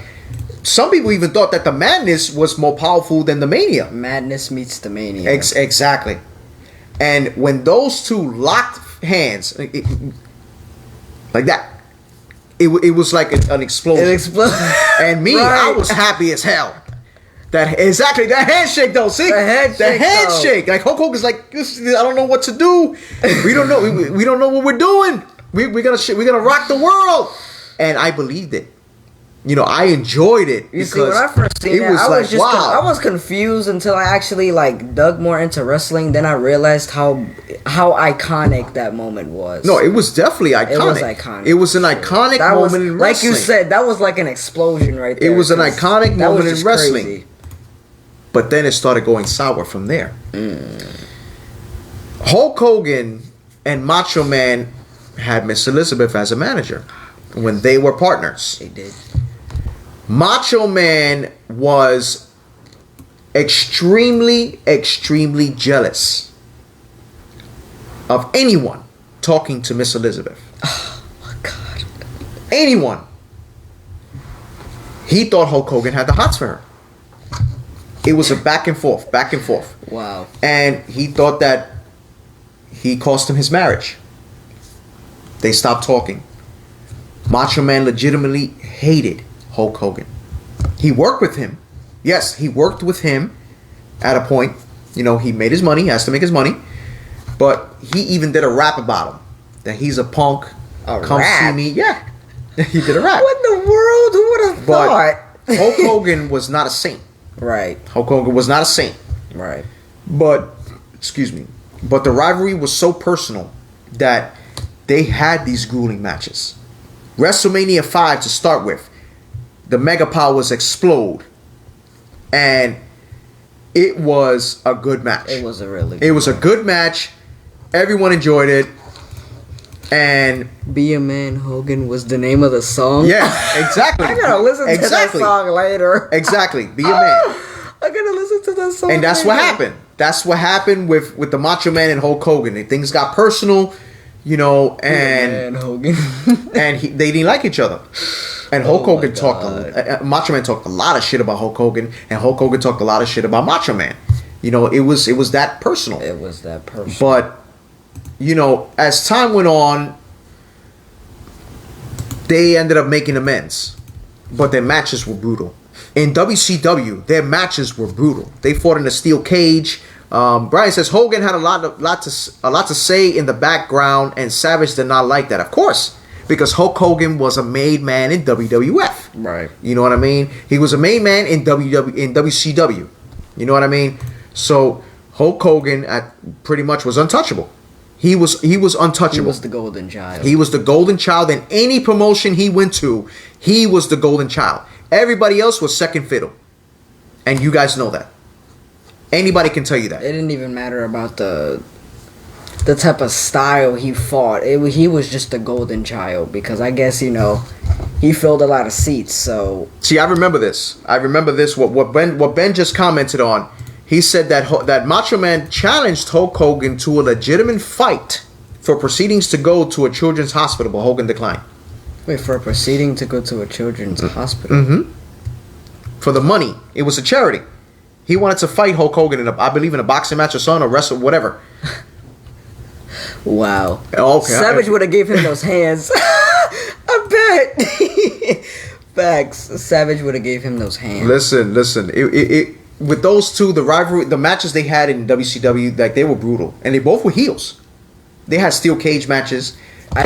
some people even thought that the Madness was more powerful than the Mania. Madness meets the Mania. Exactly. And when those two locked hands, like that, it was like an explosion. It exploded. And me, I was happy as hell. That handshake though. See, the handshake. Like Hulk Hogan's like, I don't know what to do. We don't know. We don't know what we're doing. We're gonna rock the world. And I believed it. You know, I enjoyed it. You see, when I first seen it, I was confused until I actually like dug more into wrestling. Then I realized how iconic that moment was. No, it was definitely iconic. It was iconic. It was an iconic moment in wrestling. Like you said, that was like an explosion right there. It was an iconic moment in wrestling. Crazy. But then it started going sour from there. Hulk Hogan and Macho Man had Miss Elizabeth as a manager when they were partners. They did. Macho Man was extremely jealous of anyone talking to Miss Elizabeth. Oh my God. Anyone. He thought Hulk Hogan had the hots for her. It was a back and forth. Wow. And he thought that he cost him his marriage. They stopped talking. Macho Man legitimately hated Hulk Hogan. He worked with him. Yes, he worked with him at a point. You know, he made his money. He has to make his money. But he even did a rap about him. That he's a punk. Come rap? see me. Yeah. He did a rap. What in the world? Who would have thought? Hulk Hogan was not a saint. Right. Hulk Hogan was not a saint. Right. But the rivalry was so personal that they had these grueling matches. WrestleMania 5 to start with, the Mega Powers explode, and it was a good match. It was a good match. Everyone enjoyed it, and Be a Man Hogan was the name of the song. Yeah, exactly. I gotta listen to that song later. Exactly. Be a man. I gotta listen to that song. And that's what happened. That's what happened with the Macho Man and Hulk Hogan. Things got personal, you know, and Hogan. and they didn't like each other. And Hulk Hogan Macho Man talked a lot of shit about Hulk Hogan, and Hulk Hogan talked a lot of shit about Macho Man. You know, it was that personal. It was that personal. But you know, as time went on, they ended up making amends, but their matches were brutal. In WCW, their matches were brutal. They fought in a steel cage. Brian says Hogan had a lot to say in the background, and Savage did not like that. Of course, because Hulk Hogan was a made man in WWF. Right. You know what I mean? He was a made man in WCW. You know what I mean? So Hulk Hogan pretty much was untouchable. He was untouchable. He was the golden child. He was the golden child. In any promotion he went to, he was the golden child. Everybody else was second fiddle. And you guys know that. Anybody can tell you that. It didn't even matter about the type of style he fought. He was just the golden child because I guess, you know, he filled a lot of seats. So see, I remember this. What Ben just commented on. He said that Macho Man challenged Hulk Hogan to a legitimate fight for proceedings to go to a children's hospital, but Hogan declined. Wait, for a proceeding to go to a children's hospital? Mm-hmm. For the money. It was a charity. He wanted to fight Hulk Hogan I believe in a boxing match or something, or wrestle, whatever. Wow. Okay. Savage would have gave him those hands. I bet. Facts. Savage would have gave him those hands. Listen. It with those two, the rivalry, the matches they had in WCW, like they were brutal, and they both were heels. They had steel cage matches.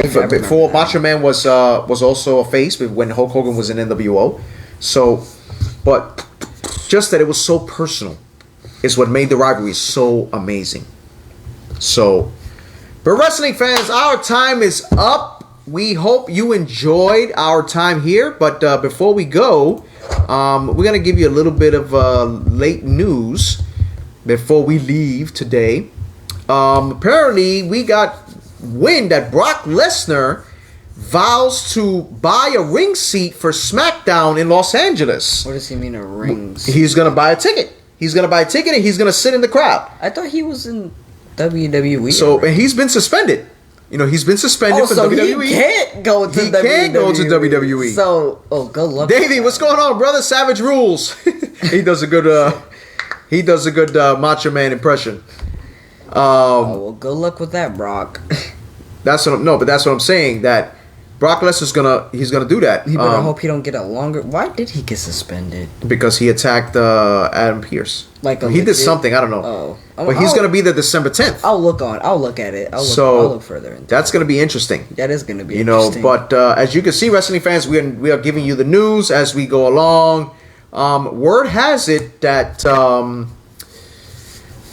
Before Macho Man was also a face when Hulk Hogan was in NWO. So, but just that it was so personal is what made the rivalry so amazing. So, but wrestling fans, our time is up. We hope you enjoyed our time here. But before we go, we're going to give you a little bit of late news before we leave today. Apparently, we got wind that Brock Lesnar vows to buy a ring seat for SmackDown in Los Angeles. What does he mean, a ring seat? He's going to buy a ticket. He's gonna buy a ticket and he's gonna sit in the crowd. I thought he was in WWE. So and he's been suspended. You know, he's been suspended from WWE. He can't go to He WWE. can't go to WWE. So, good luck. Davey, what's going on, brother? Savage Rules. He does a good Macho Man impression. Good luck with that, Brock. That's what I'm saying. That Brock Lesnar's gonna do that. He better hope he don't get a longer. Why did he get suspended? Because he attacked Adam Pearce. He did something. I don't know. But he's gonna be there December 10th. I'll look at it. I'll look further into that's gonna be interesting. That is gonna be interesting. But as you can see, wrestling fans, we are giving you the news as we go along. Word has it that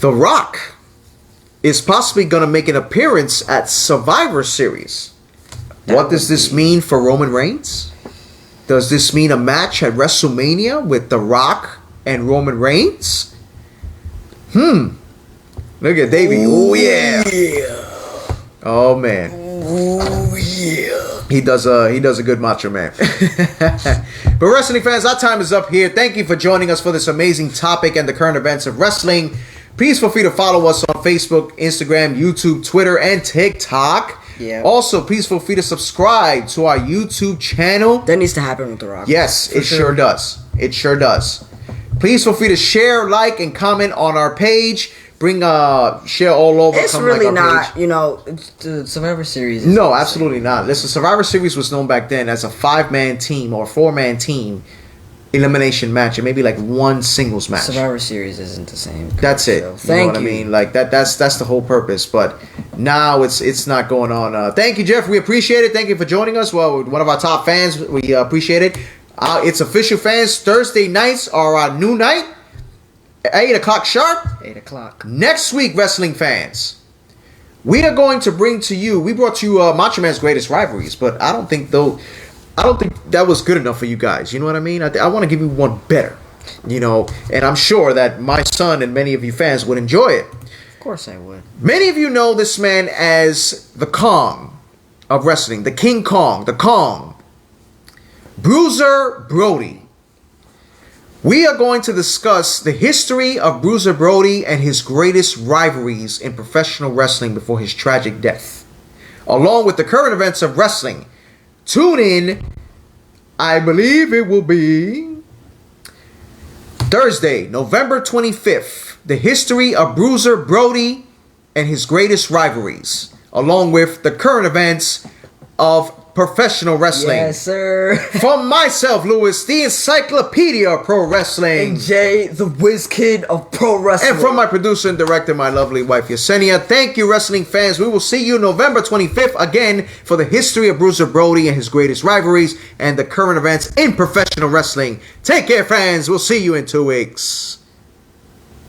The Rock is possibly gonna make an appearance at Survivor Series. What does this mean for Roman Reigns? Does this mean a match at WrestleMania with The Rock and Roman Reigns? Look at Davey. Oh yeah. Oh man. Oh yeah. He does a good Macho Man. But wrestling fans, our time is up here. Thank you for joining us for this amazing topic and the current events of wrestling. Please feel free to follow us on Facebook, Instagram, YouTube, Twitter, and TikTok. Yeah. Also, please feel free to subscribe to our YouTube channel. That needs to happen with The Rock. Yes, it sure does. It sure does. Please feel free to share, like, and comment on our page. Share all over. It's really not, the Survivor Series. No, absolutely not. Listen, Survivor Series was known back then as a 5-man team or 4-man team elimination match, and maybe like one singles match. Survivor Series isn't the same. That's it. So, you know what I mean? Like that's the whole purpose. But now it's not going on. Thank you, Jeff. We appreciate it. Thank you for joining us. Well, one of our top fans. We appreciate it. It's official fans. Thursday nights are our new night. 8 o'clock sharp. 8 o'clock. Next week, wrestling fans, we are going to bring to you. We brought you Macho Man's Greatest Rivalries, but I don't think that was good enough for you guys. You know what I mean? I want to give you one better. And I'm sure that my son and many of you fans would enjoy it. Of course I would. Many of you know this man as the Kong of wrestling, the King Kong, the Kong. Bruiser Brody. We are going to discuss the history of Bruiser Brody and his greatest rivalries in professional wrestling before his tragic death, along with the current events of wrestling. Tune in. I believe it will be Thursday, November 25th. The history of Bruiser Brody and his greatest rivalries, along with the current events of professional wrestling. Yes, sir. From myself, Lewis, the encyclopedia of pro wrestling. And Jay, the whiz kid of pro wrestling. And from my producer and director, my lovely wife, Yesenia. Thank you, wrestling fans. We will see you November 25th again for the history of Bruiser Brody and his greatest rivalries and the current events in professional wrestling. Take care, fans. We'll see you in 2 weeks.